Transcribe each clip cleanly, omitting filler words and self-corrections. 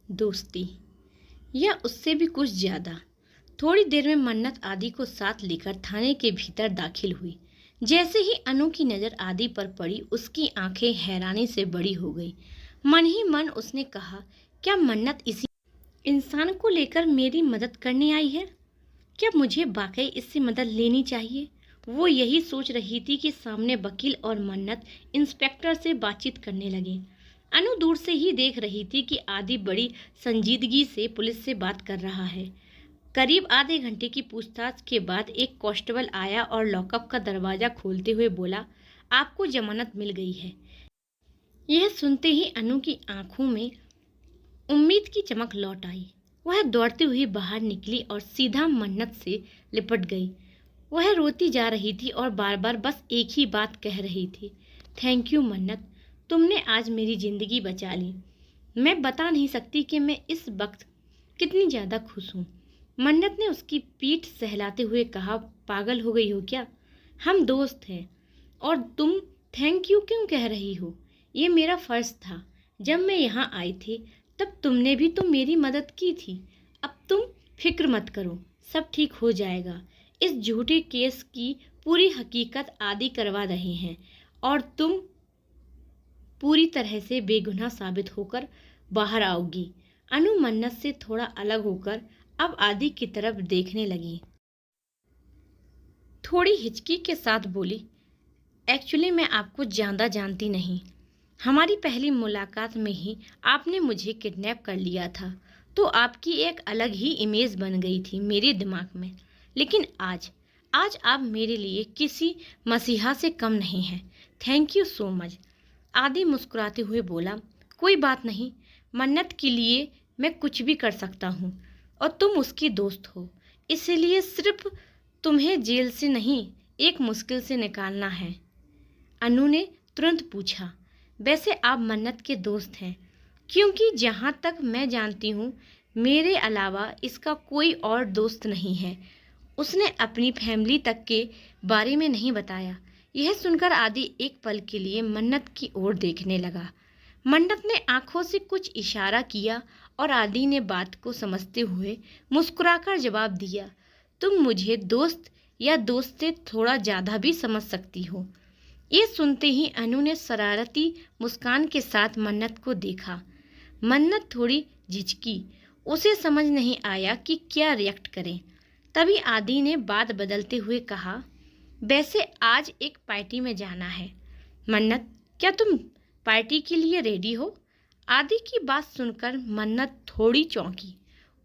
दोस्ती या उससे भी कुछ ज़्यादा। थोड़ी देर में मन्नत आदि को साथ लेकर थाने के भीतर दाखिल हुई। जैसे ही अनु की नज़र आदि पर पड़ी, उसकी आंखें हैरानी से बड़ी हो गई। मन ही मन उसने कहा, क्या मन्नत इसी इंसान को लेकर मेरी मदद करने आई है? क्या मुझे वाकई इससे मदद लेनी चाहिए? वो यही सोच रही थी कि सामने वकील और मन्नत इंस्पेक्टर से बातचीत करने लगे। अनु दूर से ही देख रही थी कि आदि बड़ी संजीदगी से पुलिस से बात कर रहा है। करीब आधे घंटे की पूछताछ के बाद एक कांस्टेबल आया और लॉकअप का दरवाजा खोलते हुए बोला, आपको जमानत मिल गई है। यह सुनते ही अनु की आंखों में उम्मीद की चमक लौट आई। वह दौड़ती हुई बाहर निकली और सीधा मन्नत से लिपट गई। वह रोती जा रही थी और बार बार बस एक ही बात कह रही थी, थैंक यू मन्नत, तुमने आज मेरी ज़िंदगी बचा ली। मैं बता नहीं सकती कि मैं इस वक्त कितनी ज़्यादा खुश हूँ। मन्नत ने उसकी पीठ सहलाते हुए कहा, पागल हो गई हो क्या? हम दोस्त हैं और तुम थैंक यू क्यों कह रही हो? ये मेरा फ़र्ज़ था। जब मैं यहाँ आई थी तब तुमने भी तो मेरी मदद की थी। अब तुम फिक्र मत करो, सब ठीक हो जाएगा। इस झूठे केस की पूरी हकीकत आदि करवा रहे हैं और तुम पूरी तरह से बेगुनाह साबित होकर बाहर आओगी। अनु मन्नत से थोड़ा अलग होकर अब आदि की तरफ देखने लगी। थोड़ी हिचकी के साथ बोली, एक्चुअली मैं आपको ज़्यादा जानती नहीं। हमारी पहली मुलाकात में ही आपने मुझे किडनैप कर लिया था, तो आपकी एक अलग ही इमेज बन गई थी मेरे दिमाग में। लेकिन आज आप मेरे लिए किसी मसीहा से कम नहीं हैं। Thank you so much. आदि मुस्कुराते हुए बोला, कोई बात नहीं, मन्नत के लिए मैं कुछ भी कर सकता हूँ और तुम उसकी दोस्त हो, इसलिए सिर्फ तुम्हें जेल से नहीं, एक मुश्किल से निकालना है। अनु ने तुरंत पूछा, वैसे आप मन्नत के दोस्त हैं? क्योंकि जहाँ तक मैं जानती हूँ मेरे अलावा इसका कोई और दोस्त नहीं है। उसने अपनी फैमिली तक के बारे में नहीं बताया। यह सुनकर आदि एक पल के लिए मन्नत की ओर देखने लगा। मन्नत ने आंखों से कुछ इशारा किया और आदि ने बात को समझते हुए मुस्कुराकर जवाब दिया, तुम मुझे दोस्त या दोस्त से थोड़ा ज़्यादा भी समझ सकती हो। ये सुनते ही अनु ने शरारती मुस्कान के साथ मन्नत को देखा। मन्नत थोड़ी झिझकी, उसे समझ नहीं आया कि क्या रिएक्ट करे। तभी आदि ने बात बदलते हुए कहा, वैसे आज एक पार्टी में जाना है। मन्नत, क्या तुम पार्टी के लिए रेडी हो? आदि की बात सुनकर मन्नत थोड़ी चौंकी।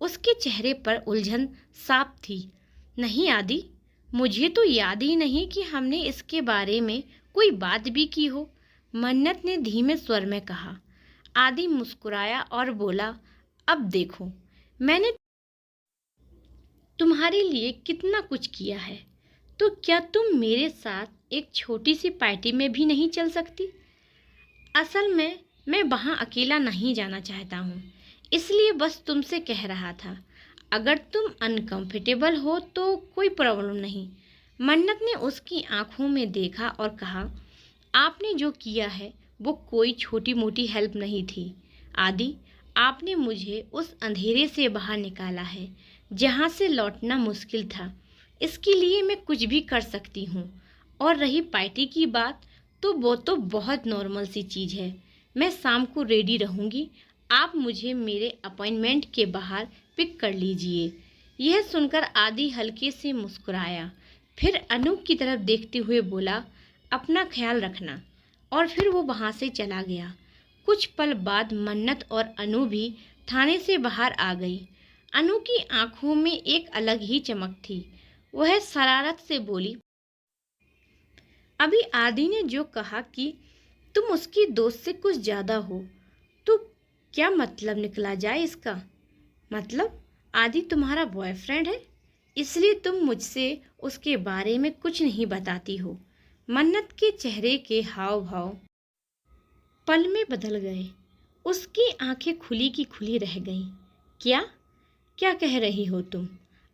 उसके चेहरे पर उलझन साफ थी। नहीं आदि, मुझे तो याद ही नहीं कि हमने इसके बारे में कोई बात भी की हो, मन्नत ने धीमे स्वर में कहा। आदि मुस्कुराया और बोला, अब देखो, मैंने तुम्हारे लिए कितना कुछ किया है, तो क्या तुम मेरे साथ एक छोटी सी पार्टी में भी नहीं चल सकती? असल में मैं वहाँ अकेला नहीं जाना चाहता हूँ, इसलिए बस तुमसे कह रहा था। अगर तुम अनकंफर्टेबल हो तो कोई प्रॉब्लम नहीं। मन्नत ने उसकी आंखों में देखा और कहा, आपने जो किया है वो कोई छोटी मोटी हेल्प नहीं थी आदि। आपने मुझे उस अंधेरे से बाहर निकाला है जहाँ से लौटना मुश्किल था। इसके लिए मैं कुछ भी कर सकती हूँ। और रही पार्टी की बात, तो वो तो बहुत नॉर्मल सी चीज़ है। मैं शाम को रेडी रहूँगी, आप मुझे मेरे अपॉइंटमेंट के बाहर पिक कर लीजिए। यह सुनकर आदि हल्के से मुस्कुराया, फिर अनु की तरफ देखते हुए बोला, अपना ख्याल रखना। और फिर वो वहाँ से चला गया। कुछ पल बाद मन्नत और अनु भी थाने से बाहर आ गई। अनु की आंखों में एक अलग ही चमक थी। वह शरारत से बोली, अभी आदि ने जो कहा कि तुम उसकी दोस्त से कुछ ज़्यादा हो, तो क्या मतलब निकला जाए इसका? मतलब आदि तुम्हारा बॉयफ्रेंड है, इसलिए तुम मुझसे उसके बारे में कुछ नहीं बताती हो। मन्नत के चेहरे के हाव भाव पल में बदल गए। उसकी आंखें खुली की खुली रह गईं। क्या क्या कह रही हो तुम?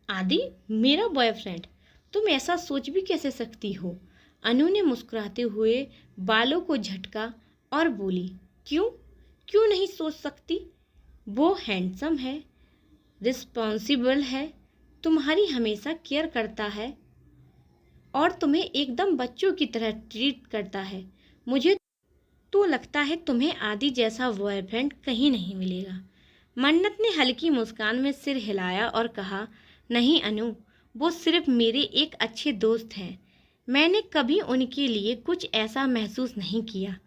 आदि मेरा बॉयफ्रेंड? तुम ऐसा सोच भी कैसे सकती हो? अनु ने मुस्कुराते हुए बालों को झटका और बोली, क्यों क्यों नहीं सोच सकती? वो हैंडसम है, रिस्पॉन्सिबल है, तुम्हारी हमेशा केयर करता है और तुम्हें एकदम बच्चों की तरह ट्रीट करता है। मुझे तो लगता है तुम्हें आदि जैसा बॉयफ्रेंड कहीं नहीं मिलेगा। मन्नत ने हल्की मुस्कान में सिर हिलाया और कहा, नहीं अनु, वो सिर्फ मेरे एक अच्छे दोस्त हैं। मैंने कभी उनके लिए कुछ ऐसा महसूस नहीं किया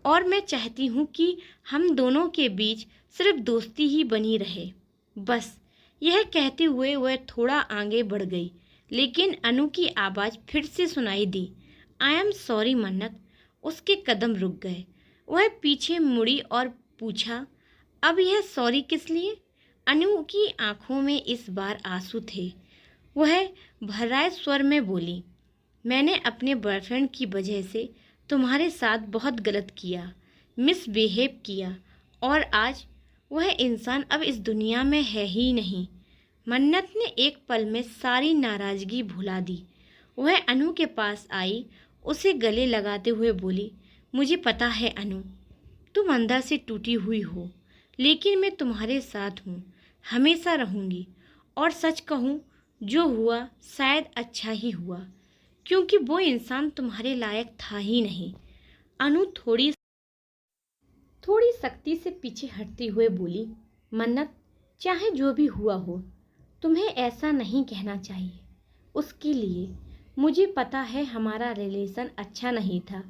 और मैं चाहती हूँ कि हम दोनों के बीच सिर्फ दोस्ती ही बनी रहे, बस। यह कहते हुए वह थोड़ा आगे बढ़ गई, लेकिन अनु की आवाज़ फिर से सुनाई दी, आई एम सॉरी मन्नत। उसके कदम रुक गए। वह पीछे मुड़ी और पूछा, अब यह सॉरी किस लिए? अनु की आंखों में इस बार आंसू थे। वह भर्राए स्वर में बोली, मैंने अपने बॉयफ्रेंड की वजह से तुम्हारे साथ बहुत गलत किया, मिसबिहेव किया और आज वह इंसान अब इस दुनिया में है ही नहीं। मन्नत ने एक पल में सारी नाराज़गी भुला दी। वह अनु के पास आई, उसे गले लगाते हुए बोली, मुझे पता है अनु, तुम अंदर से टूटी हुई हो, लेकिन मैं तुम्हारे साथ हूँ, हमेशा रहूँगी। और सच कहूँ, जो हुआ शायद अच्छा ही हुआ, क्योंकि वो इंसान तुम्हारे लायक था ही नहीं। अनु थोड़ी सख्ती से पीछे हटते हुए बोली, मन्नत, चाहे जो भी हुआ हो, तुम्हें ऐसा नहीं कहना चाहिए। उसके लिए मुझे पता है हमारा रिलेशन अच्छा नहीं था,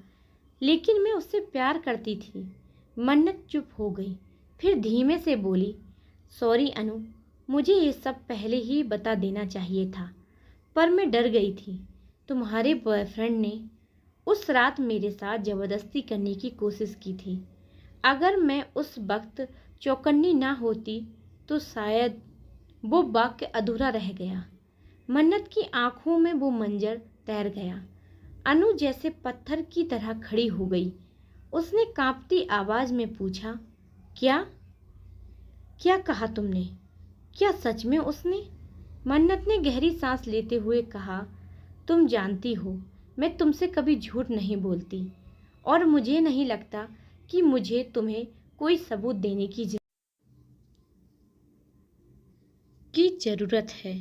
लेकिन मैं उससे प्यार करती थी। मन्नत चुप हो गई, फिर धीमे से बोली, सॉरी अनु, मुझे ये सब पहले ही बता देना चाहिए था, पर मैं डर गई थी। तुम्हारे बॉयफ्रेंड ने उस रात मेरे साथ ज़बरदस्ती करने की कोशिश की थी। अगर मैं उस वक्त चौकन्नी ना होती तो शायद वो वाक्य अधूरा रह गया। मन्नत की आंखों में वो मंजर तैर गया। अनु जैसे पत्थर की तरह खड़ी हो गई। उसने कांपती आवाज़ में पूछा, क्या क्या कहा तुमने? क्या सच में उसने? मन्नत ने गहरी सांस लेते हुए कहा, तुम जानती हो मैं तुमसे कभी झूठ नहीं बोलती और मुझे नहीं लगता कि मुझे तुम्हें कोई सबूत देने की ज़रूरत है।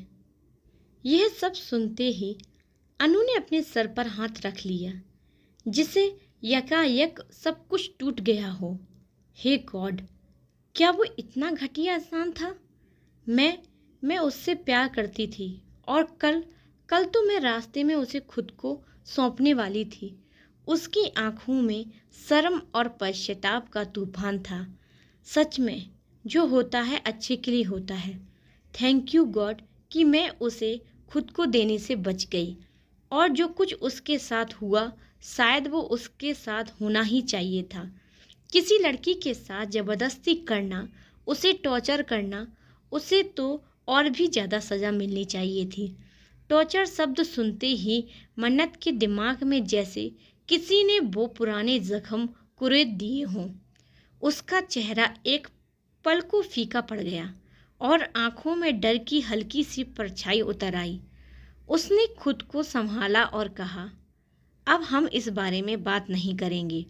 यह सब सुनते ही अनु ने अपने सर पर हाथ रख लिया, जिसे यकायक सब कुछ टूट गया हो। हे गॉड, क्या वो इतना घटिया इंसान था? मैं उससे प्यार करती थी और कल तो मैं रास्ते में उसे खुद को सौंपने वाली थी। उसकी आंखों में शर्म और पश्चाताप का तूफान था। सच में जो होता है अच्छे के लिए होता है। थैंक यू गॉड कि मैं उसे खुद को देने से बच गई, और जो कुछ उसके साथ हुआ शायद वो उसके साथ होना ही चाहिए था। किसी लड़की के साथ ज़बरदस्ती करना, उसे टॉर्चर करना, उसे तो और भी ज़्यादा सज़ा मिलनी चाहिए थी। टॉर्चर शब्द सुनते ही मन्नत के दिमाग में जैसे किसी ने वो पुराने जख्म कुरेद दिए हों। उसका चेहरा एक पल को फीका पड़ गया और आंखों में डर की हल्की सी परछाई उतर आई। उसने खुद को संभाला और कहा, अब हम इस बारे में बात नहीं करेंगे।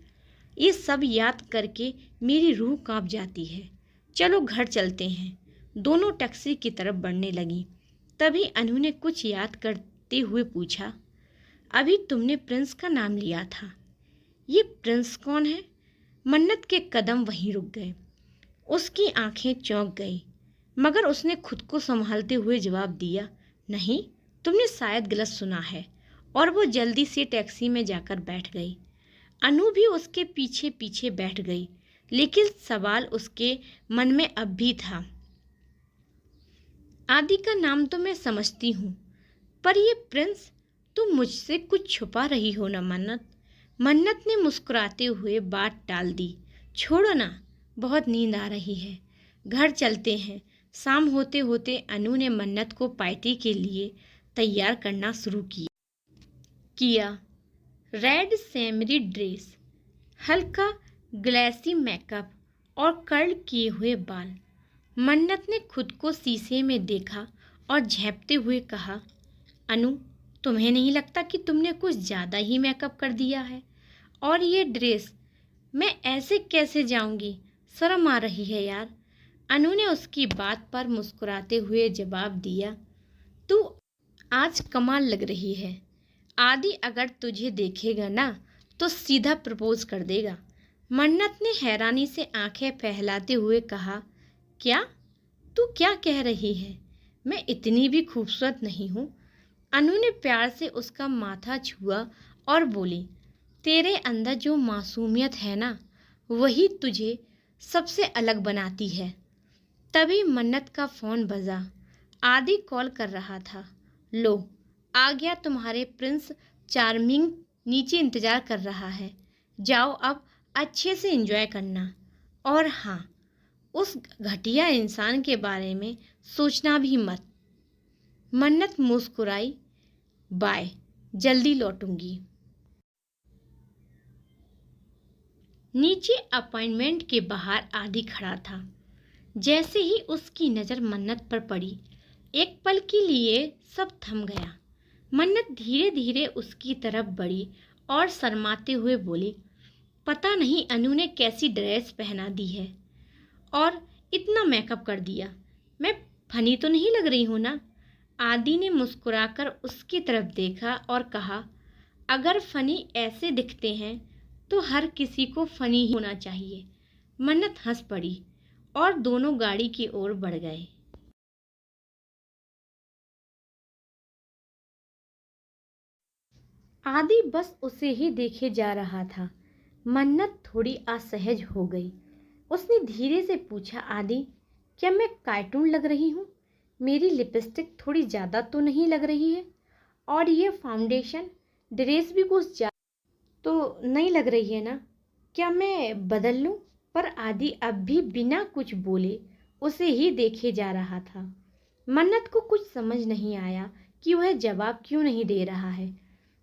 ये सब याद करके मेरी रूह कांप जाती है। चलो घर चलते हैं। दोनों टैक्सी की तरफ बढ़ने लगी। तभी अनु ने कुछ याद करते हुए पूछा, अभी तुमने प्रिंस का नाम लिया था, ये प्रिंस कौन है? मन्नत के कदम वहीं रुक गए। उसकी आंखें चौंक गई, मगर उसने खुद को संभालते हुए जवाब दिया, नहीं, तुमने शायद गलत सुना है। और वो जल्दी से टैक्सी में जाकर बैठ गई। अनु भी उसके पीछे पीछे बैठ गई, लेकिन सवाल उसके मन में अब भी था। आदि का नाम तो मैं समझती हूँ, पर ये प्रिंस, तुम मुझसे कुछ छुपा रही हो ना मन्नत? मन्नत ने मुस्कुराते हुए बात टाल दी, छोड़ो ना, बहुत नींद आ रही है, घर चलते हैं। शाम होते होते अनु ने मन्नत को पार्टी के लिए तैयार करना शुरू किया। रेड सेमरी ड्रेस, हल्का ग्लेसी मेकअप और कर्ल किए हुए बाल। मन्नत ने खुद को शीशे में देखा और झेंपते हुए कहा, अनु, तुम्हें नहीं लगता कि तुमने कुछ ज़्यादा ही मेकअप कर दिया है? और ये ड्रेस, मैं ऐसे कैसे जाऊंगी? शर्म आ रही है यार। अनु ने उसकी बात पर मुस्कुराते हुए जवाब दिया, तू आज कमाल लग रही है। आदि अगर तुझे देखेगा ना तो सीधा प्रपोज कर देगा। मन्नत ने हैरानी से आंखें फैलाते हुए कहा, क्या? तू क्या कह रही है? मैं इतनी भी खूबसूरत नहीं हूँ। अनु ने प्यार से उसका माथा छुआ और बोली, तेरे अंदर जो मासूमियत है ना, वही तुझे सबसे अलग बनाती है। तभी मन्नत का फ़ोन बजा। आदि कॉल कर रहा था। लो, आ गया तुम्हारे प्रिंस चार्मिंग, नीचे इंतज़ार कर रहा है। जाओ अब अच्छे से एंजॉय करना। और हाँ, उस घटिया इंसान के बारे में सोचना भी मत। मन्नत मुस्कुराई। बाय, जल्दी लौटूंगी। नीचे अपॉइंटमेंट के बाहर आदि खड़ा था। जैसे ही उसकी नज़र मन्नत पर पड़ी, एक पल के लिए सब थम गया। मन्नत धीरे धीरे उसकी तरफ बढ़ी और शर्माते हुए बोली, पता नहीं अनु ने कैसी ड्रेस पहना दी है और इतना मेकअप कर दिया। मैं फनी तो नहीं लग रही हूँ ना? आदि ने मुस्कुराकर उसकी तरफ देखा और कहा, अगर फनी ऐसे दिखते हैं तो हर किसी को फनी ही होना चाहिए। मन्नत हंस पड़ी और दोनों गाड़ी की ओर बढ़ गए। आदि बस उसे ही देखे जा रहा था। मन्नत थोड़ी असहज हो गई। उसने धीरे से पूछा, आदि, क्या मैं कार्टून लग रही हूँ? मेरी लिपस्टिक थोड़ी ज़्यादा तो नहीं लग रही है? और ये फाउंडेशन, ड्रेस भी कुछ ज़्यादा तो नहीं लग रही है ना? क्या मैं बदल लूँ? पर आदि अब भी बिना कुछ बोले उसे ही देखे जा रहा था। मन्नत को कुछ समझ नहीं आया कि वह जवाब क्यों नहीं दे रहा है।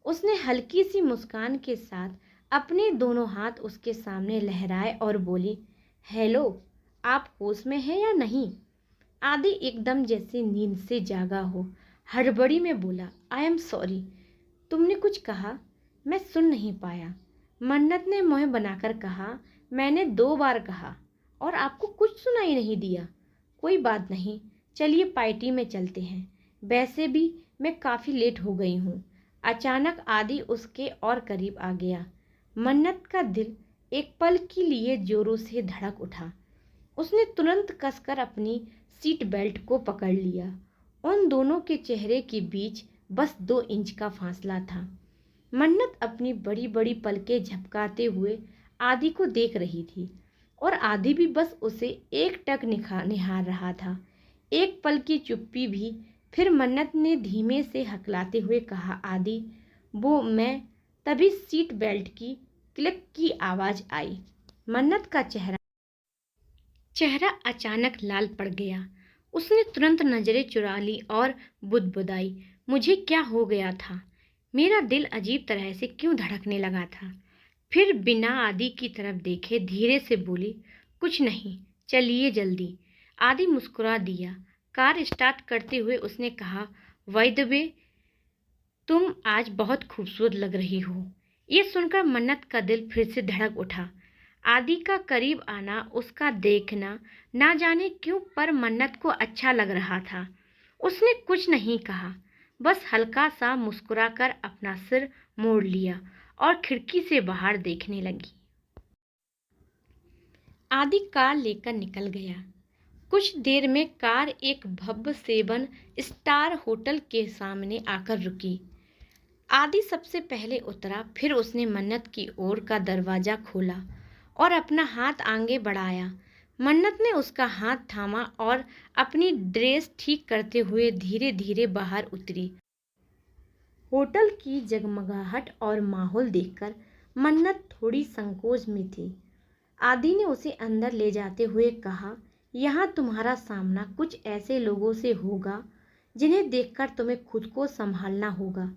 उसने हल्की सी मुस्कान के साथ अपने दोनों हाथ उसके सामने लहराए और बोली, हेलो, आप होश में हैं या नहीं? आदि एकदम जैसे नींद से जागा हो, हड़बड़ी में बोला, आई एम सॉरी, तुमने कुछ कहा? मैं सुन नहीं पाया। मन्नत ने मुंह बनाकर कहा, मैंने 2 बार कहा और आपको कुछ सुनाई नहीं दिया। कोई बात नहीं, चलिए पार्टी में चलते हैं। वैसे भी मैं काफ़ी लेट हो गई हूँ। अचानक आदि उसके और करीब आ गया। मन्नत का दिल एक पल के लिए जोरों से धड़क उठा। उसने तुरंत कसकर अपनी सीट बेल्ट को पकड़ लिया। उन दोनों के चेहरे के बीच बस 2 इंच का फासला था। मन्नत अपनी बड़ी बड़ी पलकें झपकाते हुए आदि को देख रही थी और आदि भी बस उसे एकटक निहार रहा था। एक पल की चुप्पी भी। फिर मन्नत ने धीमे से हकलाते हुए कहा, आदि, वो मैं। तभी सीट बेल्ट की क्लिक की आवाज़ आई। मन्नत का चेहरा अचानक लाल पड़ गया। उसने तुरंत नजरें चुरा ली और बुदबुदाई, मुझे क्या हो गया था? मेरा दिल अजीब तरह से क्यों धड़कने लगा था? फिर बिना आदि की तरफ देखे धीरे से बोली, कुछ नहीं, चलिए जल्दी। आदि मुस्कुरा दिया। कार स्टार्ट करते हुए उसने कहा, बाय द वे, तुम आज बहुत खूबसूरत लग रही हो। ये सुनकर मन्नत का दिल फिर से धड़क उठा। आदि का करीब आना, उसका देखना, ना जाने क्यों पर मन्नत को अच्छा लग रहा था। उसने कुछ नहीं कहा, बस हल्का सा मुस्कुराकर अपना सिर मोड़ लिया और खिड़की से बाहर देखने लगी। आदि कार लेकर निकल गया। कुछ देर में कार एक भव्य 7 स्टार होटल के सामने आकर रुकी। आदि सबसे पहले उतरा। फिर उसने मन्नत की ओर का दरवाज़ा खोला और अपना हाथ आगे बढ़ाया। मन्नत ने उसका हाथ थामा और अपनी ड्रेस ठीक करते हुए धीरे धीरे बाहर उतरी। होटल की जगमगाहट और माहौल देखकर मन्नत थोड़ी संकोच में थी। आदि ने उसे अंदर ले जाते हुए कहा, यहाँ तुम्हारा सामना कुछ ऐसे लोगों से होगा जिन्हें देखकर तुम्हें खुद को संभालना होगा।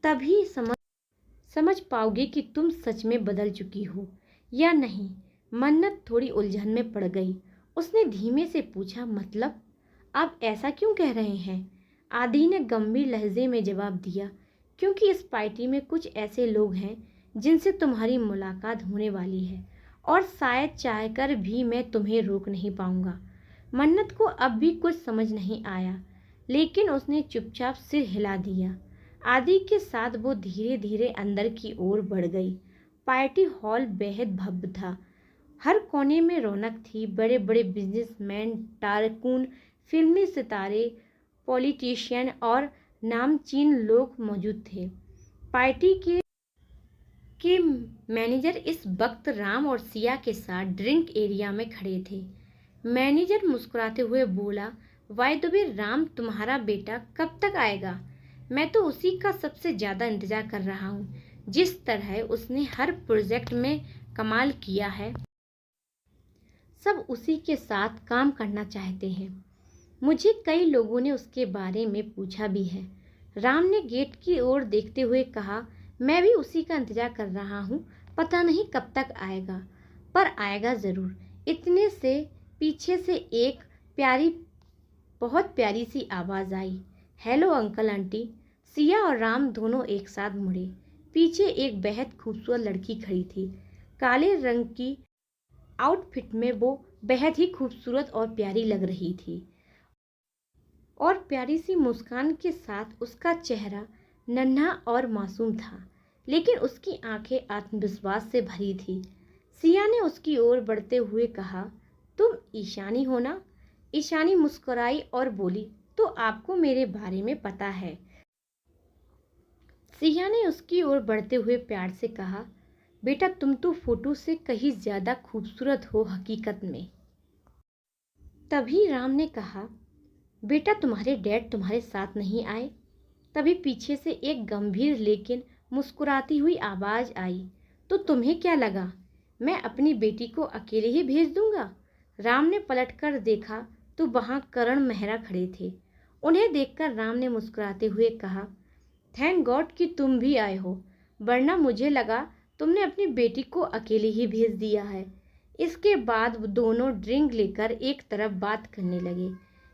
तभी समझ पाओगे कि तुम सच में बदल चुकी हो या नहीं। मन्नत थोड़ी उलझन में पड़ गई। उसने धीमे से पूछा, मतलब आप ऐसा क्यों कह रहे हैं? आदि ने गंभीर लहजे में जवाब दिया, क्योंकि इस पार्टी में कुछ ऐसे लोग हैं जिनसे तुम्हारी मुलाकात होने वाली है और शायद चाहकर भी मैं तुम्हें रोक नहीं पाऊंगा। मन्नत को अब भी कुछ समझ नहीं आया, लेकिन उसने चुपचाप सिर हिला दिया। आदि के साथ वो धीरे धीरे अंदर की ओर बढ़ गई। पार्टी हॉल बेहद भव्य था। हर कोने में रौनक थी। बड़े बड़े बिजनेसमैन, टारकून, फिल्मी सितारे, पॉलिटिशियन और नामचीन लोग मौजूद थे। पार्टी के मैनेजर इस वक्त राम और सिया के साथ ड्रिंक एरिया में खड़े थे। मैनेजर मुस्कुराते हुए बोला, वाय द वे राम, तुम्हारा बेटा कब तक आएगा? मैं तो उसी का सबसे ज़्यादा इंतजार कर रहा हूँ। जिस तरह उसने हर प्रोजेक्ट में कमाल किया है, सब उसी के साथ काम करना चाहते हैं। मुझे कई लोगों ने उसके बारे में पूछा भी है। राम ने गेट की ओर देखते हुए कहा, मैं भी उसी का इंतजार कर रहा हूँ। पता नहीं कब तक आएगा, पर आएगा ज़रूर। इतने से पीछे से एक बहुत प्यारी सी आवाज़ आई, हेलो अंकल आंटी। सिया और राम दोनों एक साथ मुड़े। पीछे एक बेहद खूबसूरत लड़की खड़ी थी। काले रंग की आउटफिट में वो बेहद ही खूबसूरत और प्यारी लग रही थी, और प्यारी सी मुस्कान के साथ उसका चेहरा नन्हा और मासूम था, लेकिन उसकी आंखें आत्मविश्वास से भरी थी। सिया ने उसकी ओर बढ़ते हुए कहा, तुम ईशानी हो ना? ईशानी मुस्कुराई और बोली, तो आपको मेरे बारे में पता है। सिया ने उसकी ओर बढ़ते हुए प्यार से कहा, बेटा तुम तो फोटो से कहीं ज्यादा खूबसूरत हो हकीकत में। तभी राम ने कहा, बेटा तुम्हारे डैड तुम्हारे साथ नहीं आए? तभी पीछे से एक गंभीर लेकिन मुस्कुराती हुई आवाज आई, तो तुम्हें क्या लगा मैं अपनी बेटी को अकेले ही भेज दूंगा? राम ने पलटकर देखा तो वहां करण मेहरा खड़े थे। उन्हें देखकर राम ने मुस्कुराते हुए कहा, थैंक गॉड कि तुम भी आए हो, वरना मुझे लगा तुमने अपनी बेटी को अकेले ही भेज दिया है। इसके बाद वो दोनों ड्रिंक लेकर एक तरफ बात करने लगे।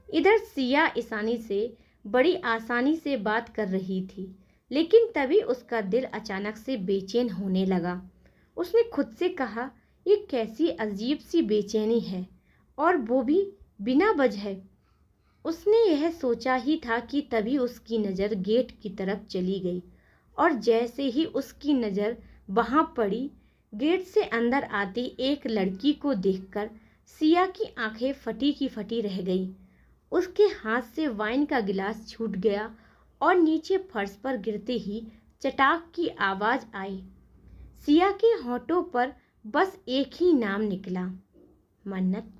इधर सिया ईशानी से बड़ी आसानी से बात कर रही थी, लेकिन तभी उसका दिल अचानक से बेचैन होने लगा। उसने खुद से कहा, ये कैसी अजीब सी बेचैनी है, और वो भी बिना वजह। उसने यह सोचा ही था कि तभी उसकी नज़र गेट की तरफ चली गई, और जैसे ही उसकी नज़र वहां पड़ी, गेट से अंदर आती एक लड़की को देखकर सिया की आंखें फटी की फटी रह गई। उसके हाथ से वाइन का गिलास छूट गया और नीचे फर्श पर गिरते ही चटाक की आवाज आई। सिया के होठों पर बस एक ही नाम निकला, मन्नत।